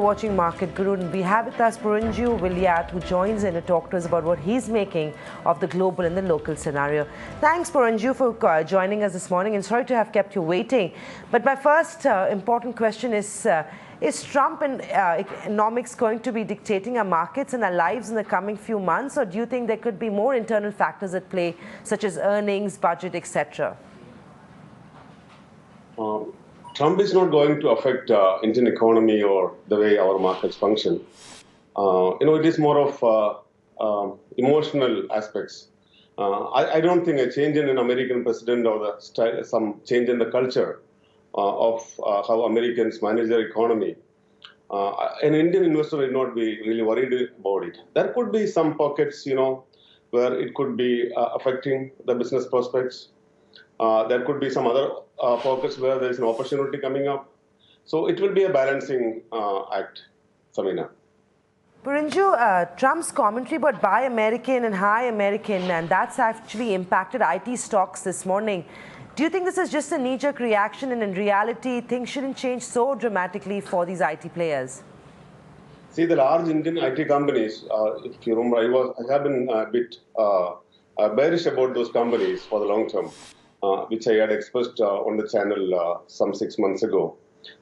watching Market Guru, and we have with us Porinju Veliyath, who joins in to talk to us about what he's making of the global and the local scenario. Thanks, Porinju, for joining us this morning, and sorry to have kept you waiting. But my first important question is Trump and economics going to be dictating our markets and our lives in the coming few months, or do you think there could be more internal factors at play, such as earnings, budget, etc.? Trump is not going to affect Indian economy or the way our markets function. It is more of emotional aspects. I don't think a change in an American president or the style, some change in the culture of how Americans manage their economy, an Indian investor will not be really worried about it. There could be some pockets, where it could be affecting the business prospects. There could be some other pockets where there is an opportunity coming up. So it will be a balancing act, Samina. Porinju, Trump's commentary about buy American and high American, and that's actually impacted IT stocks this morning. Do you think this is just a knee-jerk reaction, and in reality, things shouldn't change so dramatically for these IT players? See, the large Indian IT companies, if you remember, I have been a bit bearish about those companies for the long term, which I had expressed on the channel some 6 months ago.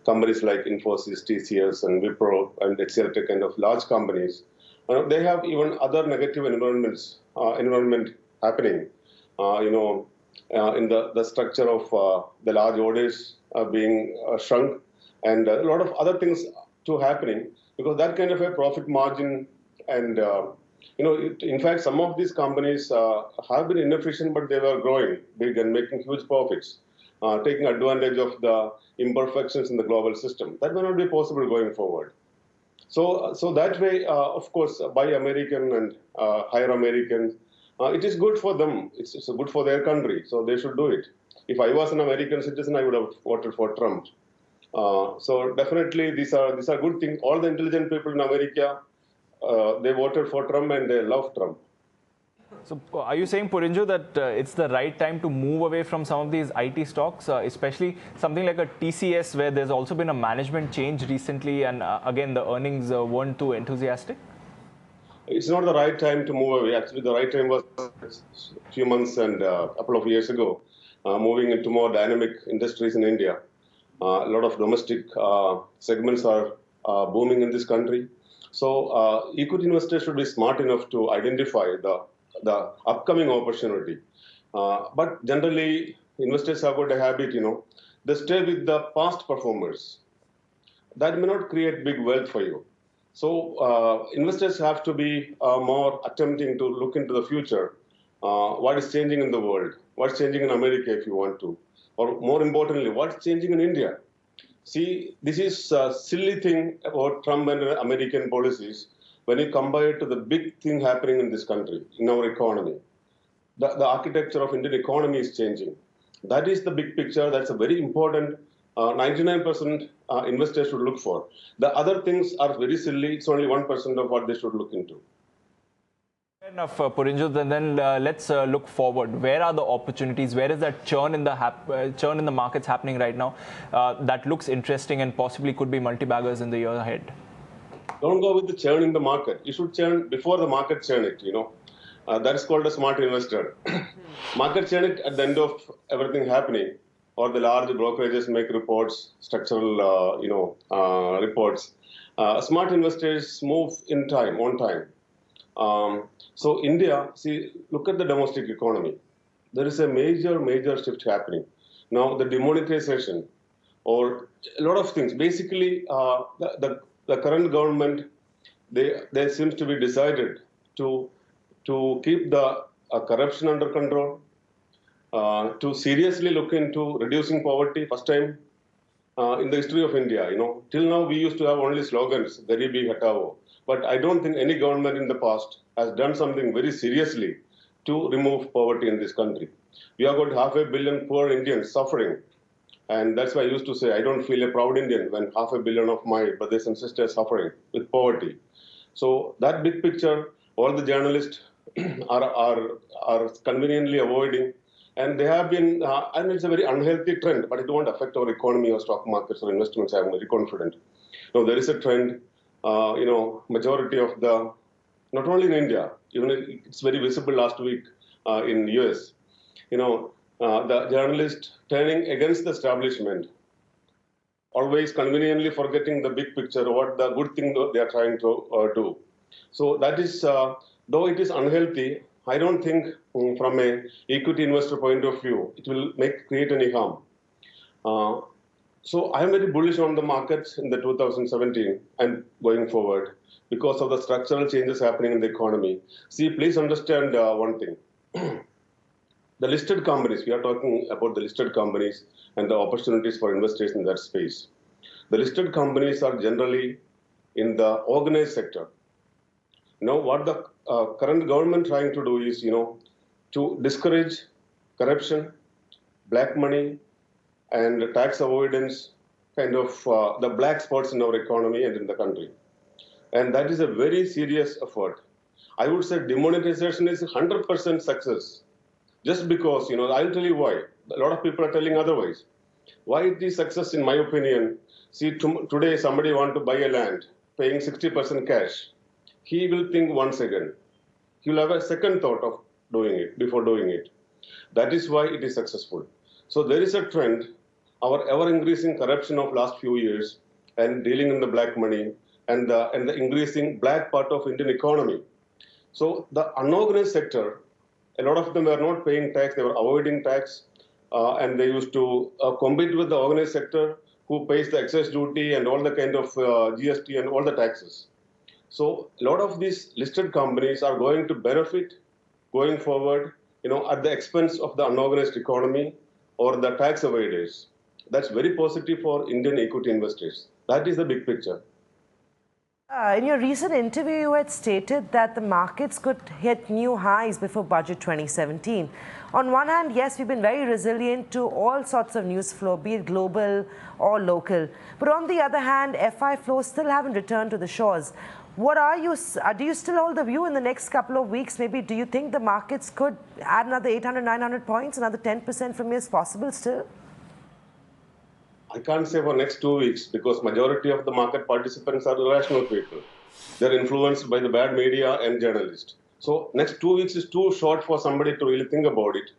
Companies like Infosys, TCS, and Wipro, and etc. kind of large companies, they have even other negative environment happening. In the structure of the large orders being shrunk, and a lot of other things too happening, because that kind of a profit margin and in fact, some of these companies have been inefficient, but they were growing big and making huge profits, taking advantage of the imperfections in the global system. That may not be possible going forward. So that way, of course, buy American and hire American. It is good for them. It's good for their country, so they should do it. If I was an American citizen, I would have voted for Trump. So definitely, these are good things. All the intelligent people in America, they voted for Trump and they love Trump. So are you saying, Porinju, that it's the right time to move away from some of these IT stocks, especially something like a TCS, where there's also been a management change recently, and again, the earnings weren't too enthusiastic? It's not the right time to move away. Actually, the right time was a few months and a couple of years ago, moving into more dynamic industries in India. A lot of domestic segments are booming in this country. So equity investors should be smart enough to identify the upcoming opportunity. But generally, investors have got a habit, they stay with the past performers. That may not create big wealth for you. So investors have to be more attempting to look into the future. What is changing in the world? What's changing in America, if you want to? Or more importantly, what's changing in India? See, this is a silly thing about Trump and American policies when you compare it to the big thing happening in this country, in our economy. The architecture of Indian economy is changing. That is the big picture. That's a very important 99% investors should look for. The other things are very silly. It's only 1% of what they should look into. Fair enough, Porinju. Then let's look forward. Where are the opportunities? Where is that churn in the markets happening right now that looks interesting and possibly could be multi-baggers in the year ahead? Don't go with the churn in the market. You should churn before the market churn it, That's called a smart investor. Market churn it at the end of everything happening, or the large brokerages make reports, structural, reports. Smart investors move in time, on time. So India, look at the domestic economy. There is a major shift happening. Now, the demonetization, or a lot of things. Basically, the current government, they seems to be decided to keep the corruption under control, to seriously look into reducing poverty. First time in the history of India, till now we used to have only slogans, Garibi Hatao. But I don't think any government in the past has done something very seriously to remove poverty in this country. We have got 500 million poor Indians suffering. And that's why I used to say, I don't feel a proud Indian when 500 million of my brothers and sisters suffering with poverty. So that big picture, all the journalists are conveniently avoiding. And they have been, and it's a very unhealthy trend, but it won't affect our economy or stock markets or investments. I'm very confident. Now, there is a trend majority of the, not only in India, even it's very visible last week in US, the journalist turning against the establishment, always conveniently forgetting the big picture, what the good thing they are trying to do. So that is, though it is unhealthy, I don't think from a equity investor point of view, it will create any harm. So I am very bullish on the markets in the 2017 and going forward because of the structural changes happening in the economy. See, please understand one thing. The listed companies, we are talking about the listed companies and the opportunities for investors in that space. The listed companies are generally in the organized sector. Now, what the current government trying to do is, to discourage corruption, black money, and tax avoidance, kind of the black spots in our economy and in the country. And that is a very serious effort. I would say demonetization is 100% success. Just because, I'll tell you why. A lot of people are telling otherwise. Why it is success, in my opinion? See, today somebody want to buy a land, paying 60% cash. He will think once again. He will have a second thought of doing it before doing it. That is why it is successful. So there is a trend, our ever-increasing corruption of last few years and dealing in the black money and the increasing black part of Indian economy. So the unorganized sector, a lot of them were not paying tax, they were avoiding tax, and they used to compete with the organized sector who pays the excess duty and all the kind of GST and all the taxes. So a lot of these listed companies are going to benefit going forward, at the expense of the unorganized economy or the tax avoiders. That's very positive for Indian equity investors. That is the big picture. In your recent interview, you had stated that the markets could hit new highs before Budget 2017. On one hand, yes, we've been very resilient to all sorts of news flow, be it global or local. But on the other hand, FI flows still haven't returned to the shores. What are you, do you still hold the view in the next couple of weeks? Maybe do you think the markets could add another 800, 900 points, another 10% from here is possible still? I can't say for next 2 weeks because majority of the market participants are irrational people. They're influenced by the bad media and journalists. So next 2 weeks is too short for somebody to really think about it.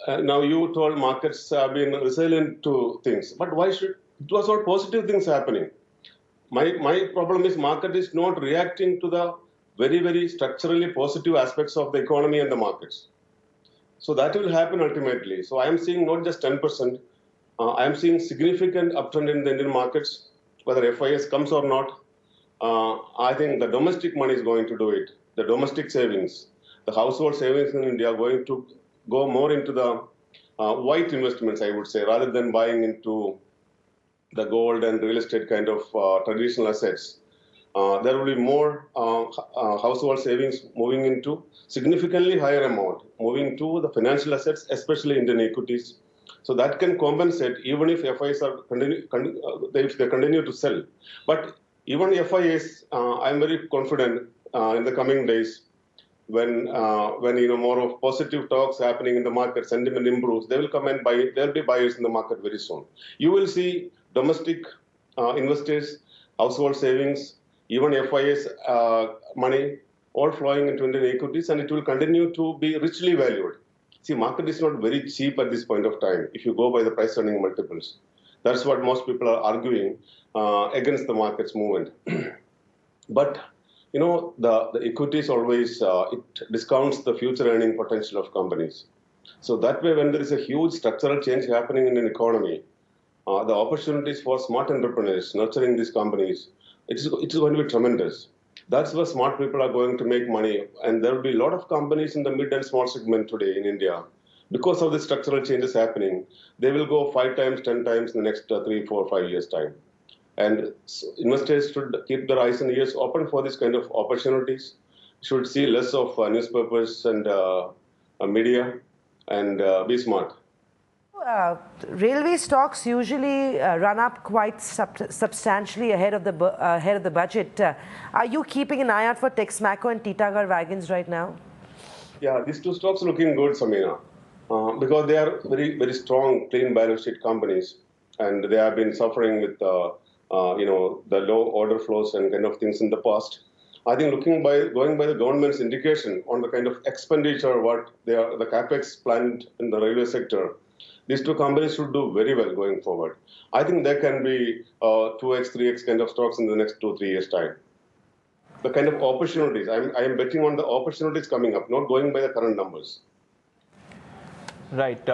Now you told markets have been resilient to things, but why should, it was all positive things happening. My problem is market is not reacting to the very, very structurally positive aspects of the economy and the markets. So that will happen ultimately. So I am seeing not just 10%, I am seeing significant uptrend in the Indian markets, whether FIS comes or not. I think the domestic money is going to do it. The domestic savings, the household savings in India are going to go more into the white investments, I would say, rather than buying into the gold and real estate kind of traditional assets. There will be more household savings moving into significantly higher amount, moving to the financial assets, especially Indian equities. So that can compensate even if FIs are if they continue to sell. But even FIs, I'm very confident in the coming days when more of positive talks happening in the market, sentiment improves, they will come and buy. There will be buyers in the market very soon. You will see domestic investors, household savings, even FIS money, all flowing into Indian equities, and it will continue to be richly valued. See, market is not very cheap at this point of time if you go by the price earning multiples. That's what most people are arguing against the market's movement. But, the equities always, it discounts the future earning potential of companies. So that way, when there is a huge structural change happening in an economy, the opportunities for smart entrepreneurs nurturing these companies, it's going to be tremendous. That's where smart people are going to make money. And there will be a lot of companies in the mid and small segment today in India. Because of the structural changes happening, they will go 5 times, 10 times in the next 3, 4, 5 years' time. And investors should keep their eyes and ears open for this kind of opportunities. Should see less of newspapers and media and be smart. Railway stocks usually run up quite substantially ahead of the budget. Are you keeping an eye out for Texmaco and Titagarh Wagons right now? Yeah, these two stocks are looking good, Samina, because they are very, very strong, clean balance sheet companies, and they have been suffering with the low order flows and kind of things in the past. I think going by the government's indication on the kind of expenditure, the capex planned in the railway sector, these two companies should do very well going forward. I think there can be 2x, 3x kind of stocks in the next 2, 3 years' time. The kind of opportunities, I am betting on the opportunities coming up, not going by the current numbers. Right.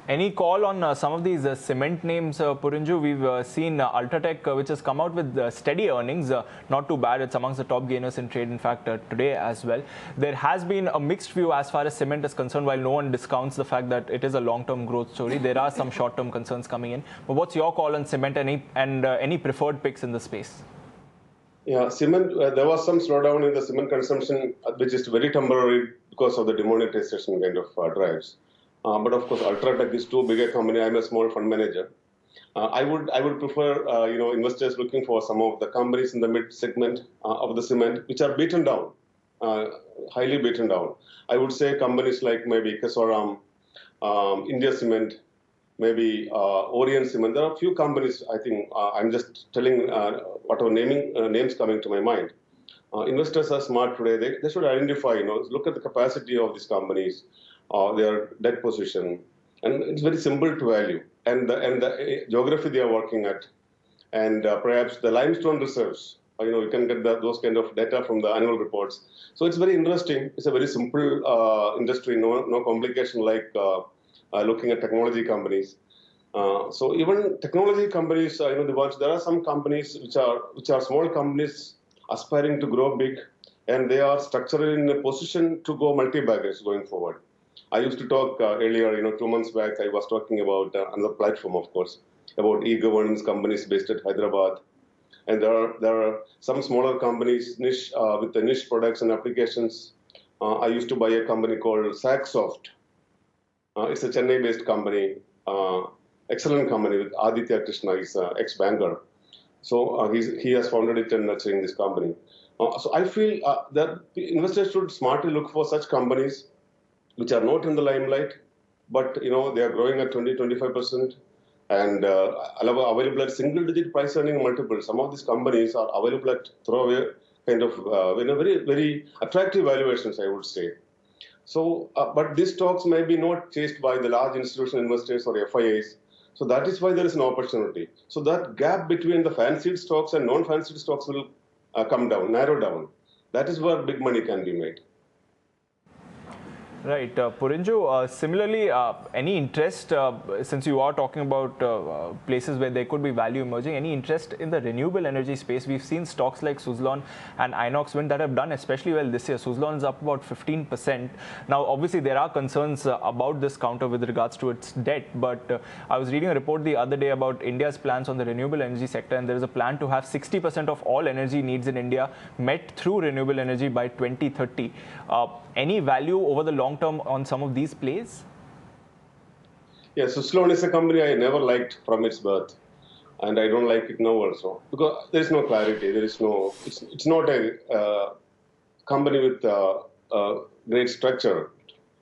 Any call on some of these cement names, Porinju? We've seen Ultratech, which has come out with steady earnings, not too bad. It's amongst the top gainers in trade, in fact, today as well. There has been a mixed view as far as cement is concerned, while no one discounts the fact that it is a long-term growth story. There are some short-term concerns coming in. But what's your call on cement and any preferred picks in the space? Yeah, cement, there was some slowdown in the cement consumption, which is very temporary because of the demonetization kind of drives. But of course, Ultratech is too big a company. I'm a small fund manager. I would prefer investors looking for some of the companies in the mid segment of the cement, which are beaten down, highly beaten down. I would say companies like maybe Kesoram, India Cement, maybe Orient Cement. There are a few companies. I think I'm just telling whatever names coming to my mind. Investors are smart today. They should identify. Look at the capacity of these companies, their debt position, and it's very simple to value, and the geography they are working at, and perhaps the limestone reserves. You can get those kind of data from the annual reports. So it's very interesting. It's a very simple industry, no complication like looking at technology companies. So even technology companies, there are some companies which are small companies aspiring to grow big, and they are structurally in a position to go multi-baggers going forward. I used to talk earlier, 2 months back, I was talking about another platform, of course, about e-governance companies based at Hyderabad. And there are some smaller companies with the niche products and applications. I used to buy a company called Sacksoft. It's a Chennai-based company, excellent company with Aditya Krishna, he's an ex-banker. So he has founded it and nurturing this company. So I feel that investors should smartly look for such companies which are not in the limelight, but they are growing at 20-25%, and available at single-digit price earning multiples. Some of these companies are available at throwaway kind of very very attractive valuations, I would say. So, but these stocks may be not chased by the large institutional investors or FIAs. So that is why there is an opportunity. So that gap between the fancied stocks and non-fancied stocks will come down, narrow down. That is where big money can be made. Right. Porinju, similarly, any interest, since you are talking about places where there could be value emerging, any interest in the renewable energy space? We've seen stocks like Suzlon and Inox Wind that have done especially well this year. Suzlon is up about 15%. Now, obviously, there are concerns about this counter with regards to its debt. But I was reading a report the other day about India's plans on the renewable energy sector, and there is a plan to have 60% of all energy needs in India met through renewable energy by 2030. Any value over the long term on some of these plays? Yes, Suzlon is a company I never liked from its birth, and I don't like it now also, because there is no clarity. There is no. It's not a company with great structure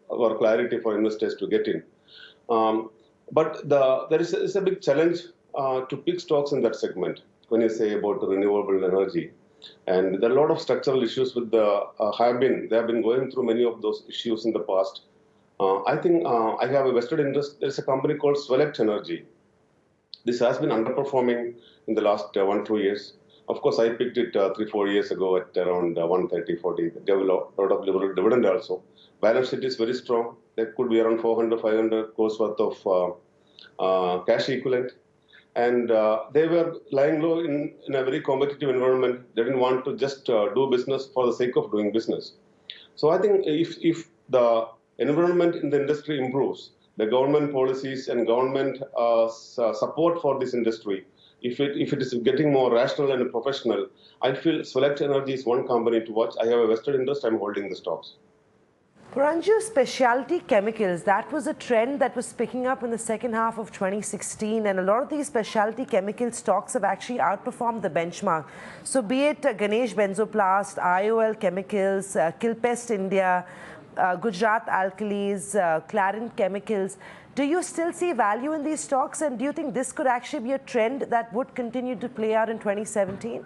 or clarity for investors to get in. But there is a big challenge to pick stocks in that segment when you say about renewable energy. And there are a lot of structural issues with they have been going through many of those issues in the past. I think I have a vested interest. There's a company called Swelect Energy. This has been underperforming in the last 1-2 years. Of course, I picked it 3-4 years ago at around 130-40. They have a lot of dividend also. Balance sheet is very strong. There could be around 400-500 crores worth of cash equivalent. And they were lying low in a very competitive environment. They didn't want to just do business for the sake of doing business. So I think if the environment in the industry improves, the government policies and government support for this industry, if it is getting more rational and professional, I feel Select Energy is one company to watch. I have a vested interest. I'm holding the stocks. Porinju, specialty chemicals, that was a trend that was picking up in the second half of 2016, and a lot of these specialty chemical stocks have actually outperformed the benchmark. So be it Ganesh Benzoplast, IOL Chemicals, Kilpest India, Gujarat Alkalis, Clarent Chemicals, Do you still see value in these stocks, and do you think this could actually be a trend that would continue to play out in 2017?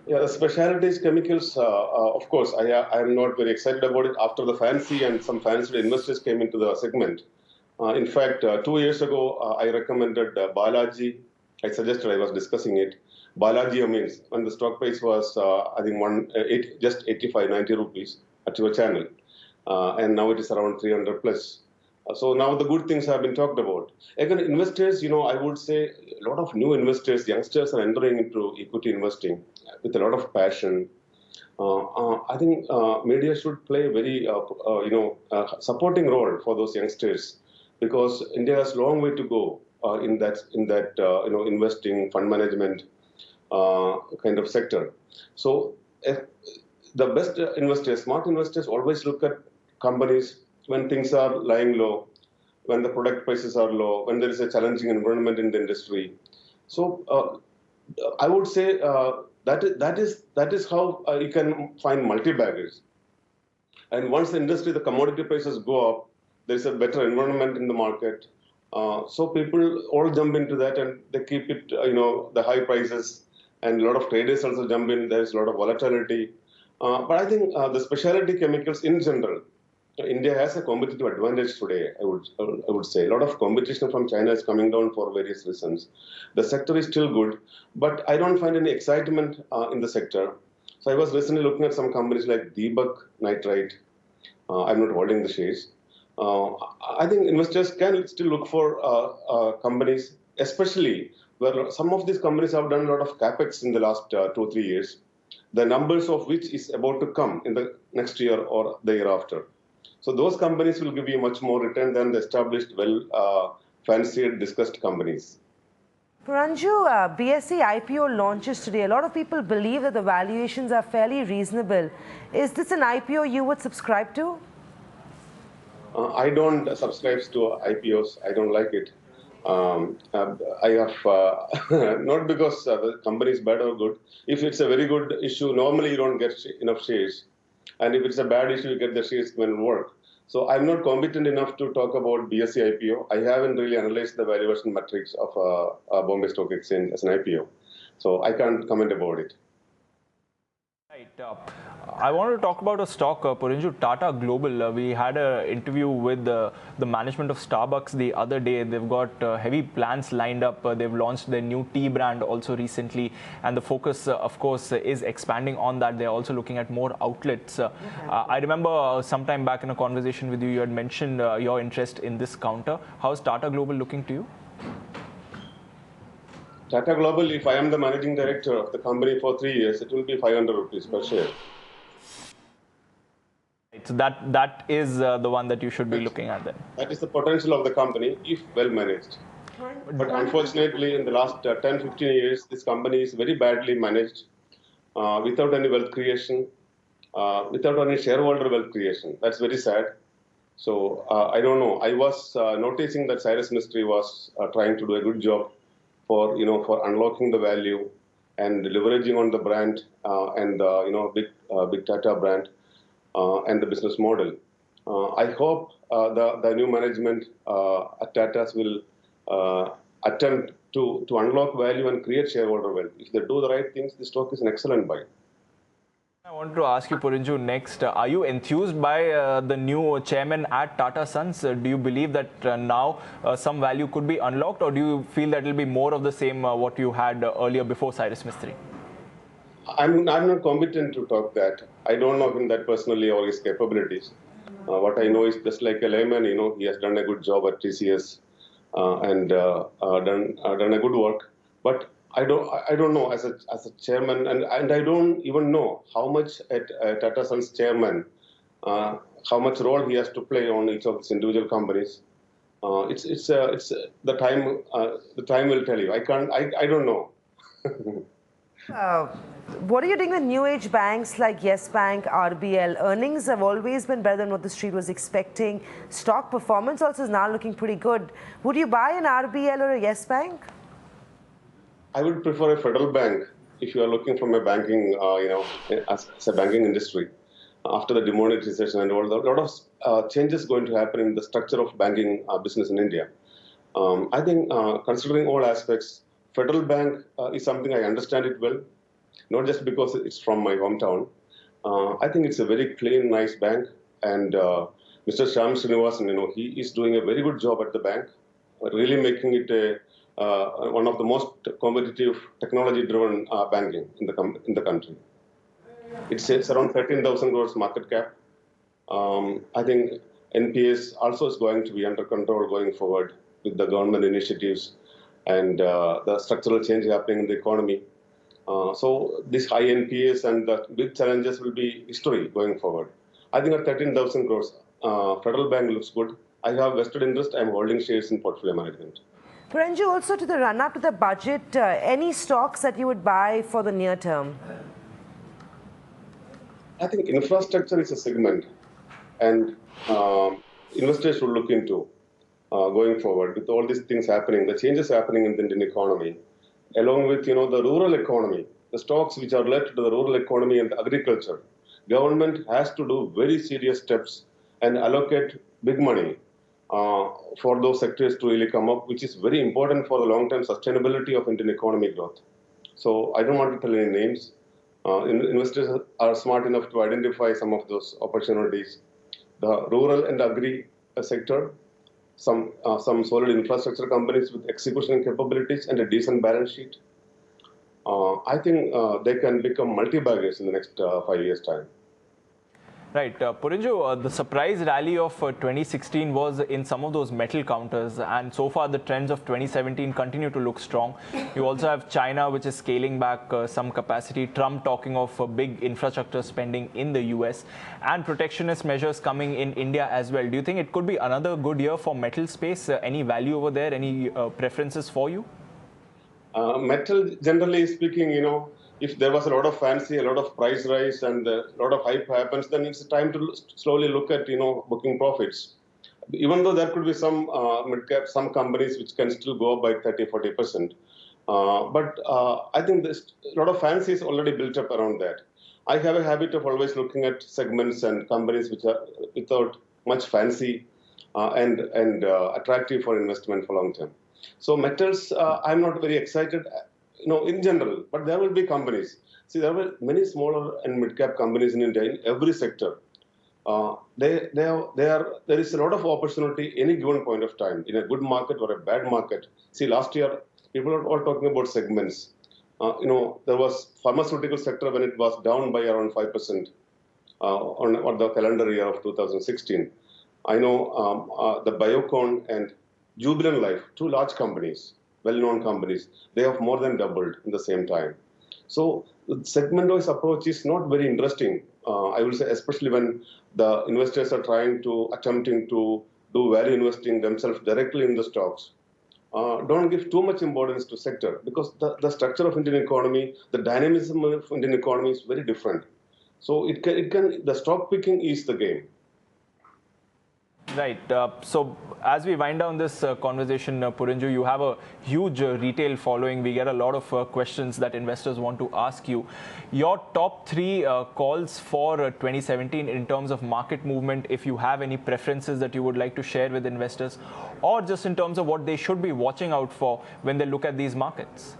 Yeah, the specialties chemicals, of course, I am not very excited about it after the fancy and some fancied investors came into the segment. In fact, 2 years ago, I recommended Balaji. I was discussing it. Balaji means when the stock price was, I think, just 85, 90 rupees at your channel. And now it is around 300 plus. So now the good things have been talked about. Again, investors, I would say a lot of new investors, youngsters are entering into equity investing with a lot of passion. I think media should play a very, supporting role for those youngsters because India has a long way to go in that investing, fund management kind of sector. So the best investors, smart investors, always look at companies when things are lying low, when the product prices are low, when there is a challenging environment in the industry. So I would say that is how you can find multi-baggers. And once the commodity prices go up, there is a better environment in the market. So people all jump into that and they keep it, the high prices, and a lot of traders also jump in. There is a lot of volatility. But I think the specialty chemicals in general, India has a competitive advantage today, I would say. A lot of competition from China is coming down for various reasons. The sector is still good, but I don't find any excitement in the sector. So I was recently looking at some companies like Deepak Nitrite. I'm not holding the shares. I think investors can still look for companies, especially where some of these companies have done a lot of capex in the last 2-3 years, the numbers of which is about to come in the next year or the year after. So those companies will give you much more return than the established, fancied, discussed companies. Porinju, BSE IPO launches today. A lot of people believe that the valuations are fairly reasonable. Is this an IPO you would subscribe to? I don't subscribe to IPOs. I don't like it. I have not because the company is bad or good. If it's a very good issue, normally you don't get enough shares. And if it's a bad issue, you get the shares when it work. So I'm not competent enough to talk about BSE IPO. I haven't really analyzed the valuation metrics of Bombay Stock Exchange as an IPO. So I can't comment about it. Right. I want to talk about a stock, Porinju, Tata Global. We had an interview with the management of Starbucks the other day. They've got heavy plans lined up. They've launched their new tea brand also recently. And the focus, of course, is expanding on that. They're also looking at more outlets. I remember sometime back in a conversation with you, you had mentioned your interest in this counter. How is Tata Global looking to you? Tata Global, if I am the managing director of the company for 3 years, it will be 500 rupees per share. So that is the one that you should be looking at then. That is the potential of the company if well managed. But unfortunately, in the last 10-15 years, this company is very badly managed without any wealth creation, without any shareholder wealth creation. That's very sad. So I don't know. I was noticing that Cyrus Mistry was trying to do a good job for unlocking the value and leveraging on the brand and big Tata brand and the business model. I hope the new management at Tata's will attempt to unlock value and create shareholder wealth. If they do the right things, the stock is an excellent buy. I wanted to ask you, Porinju, next, are you enthused by the new chairman at Tata Sons? Do you believe that now some value could be unlocked, or do you feel that it will be more of the same what you had earlier before Cyrus Mistry? I'm not competent to talk that. I don't know him that personally or his capabilities. What I know is just like a layman, he has done a good job at TCS and done a good work. But I don't know as a chairman, and I don't even know how much at Tata Sons chairman, how much role he has to play on each of these individual companies. It's the time will tell you. I don't know. What are you doing with new age banks like Yes Bank, RBL? Earnings have always been better than what the street was expecting. Stock performance also is now looking pretty good. Would you buy an RBL or a Yes Bank? I would prefer a federal bank if you are looking from a banking, as a banking industry. after the demonetization and all, a lot of changes going to happen in the structure of banking business in India. I think considering all aspects, Federal Bank is something I understand it well, not just because it's from my hometown. I think it's a very clean, nice bank, and Mr. Shyam Srinivasan, he is doing a very good job at the bank, really making it one of the most competitive, technology-driven banking in the country. It's around 13,000 crores market cap. I think NPS also is going to be under control going forward with the government initiatives and the structural change happening in the economy. So this high NPS and the big challenges will be history going forward. I think at 13,000 crores, Federal Bank looks good. I have vested interest. I'm holding shares in portfolio management. Porinju, also to the run-up to the budget, any stocks that you would buy for the near term? I think infrastructure is a segment, and investors should look into going forward with all these things happening, the changes happening in the Indian economy, along with the rural economy, the stocks which are related to the rural economy and agriculture. Government has to do very serious steps and allocate big money for those sectors to really come up, which is very important for the long-term sustainability of Indian economy growth. So I don't want to tell any names. Investors are smart enough to identify some of those opportunities. The rural and agri sector, some solid infrastructure companies with execution capabilities and a decent balance sheet. I think they can become multi-baggers in the next 5 years' time. Right. Porinju, the surprise rally of 2016 was in some of those metal counters, and so far the trends of 2017 continue to look strong. You also have China, which is scaling back some capacity, Trump talking of big infrastructure spending in the US, and protectionist measures coming in India as well. Do you think it could be another good year for metal space? Any value over there? Any preferences for you? Metal, generally speaking, if there was a lot of fancy, a lot of price rise, and a lot of hype happens, then it's time to slowly look at, booking profits. Even though there could be some mid-cap, some companies which can still go up by 30-40%. But I think there's a lot of fancy is already built up around that. I have a habit of always looking at segments and companies which are without much fancy and attractive for investment for long term. So metals, I'm not very excited, in general, but there will be companies. See, there were many smaller and mid-cap companies in India in every sector. There is a lot of opportunity any given point of time in a good market or a bad market. See, last year, people are all talking about segments. There was pharmaceutical sector when it was down by around 5% on the calendar year of 2016. I know the Biocon and Jubilant Life, two large companies, well-known companies, they have more than doubled in the same time. So the segment-wise approach is not very interesting. I will say, especially when the investors are attempting to do value investing themselves directly in the stocks. Don't give too much importance to sector because the structure of Indian economy, the dynamism of Indian economy is very different. So the stock picking is the game. Right. So as we wind down this conversation, Porinju, you have a huge retail following. We get a lot of questions that investors want to ask you. Your top three calls for 2017 in terms of market movement, if you have any preferences that you would like to share with investors, or just in terms of what they should be watching out for when they look at these markets.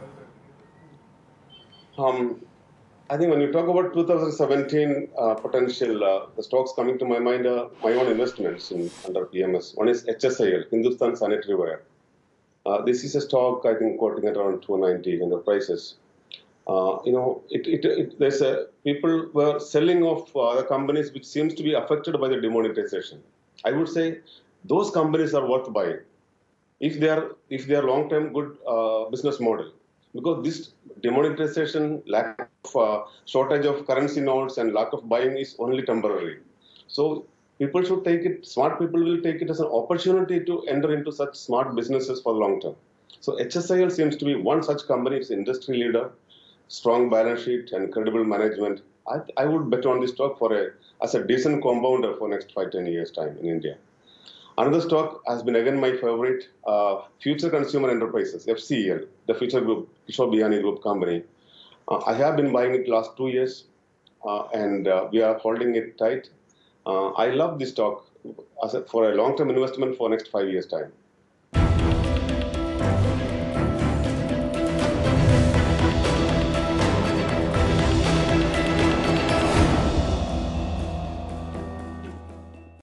I think when you talk about 2017 potential, the stocks coming to my mind are my own investments under PMS. One is HSIL, Hindustan Sanitary Ware. This is a stock, I think, quoting at around 290 in the prices. People were selling off the companies which seems to be affected by the demonetization. I would say those companies are worth buying if they are long-term good business model. Because this demonetization, lack of shortage of currency notes and lack of buying is only temporary. So people should take it, smart people will take it as an opportunity to enter into such smart businesses for long term. So HSIL seems to be one such company. It's an industry leader, strong balance sheet and credible management. I would bet on this stock as a decent compounder for next 5-10 years time in India. Another stock has been again my favorite, Future Consumer Enterprises, FCEL, the Future Group, Kishore Biyani Group company. I have been buying it last 2 years. and we are holding it tight. I love this stock for a long-term investment for next 5 years' time.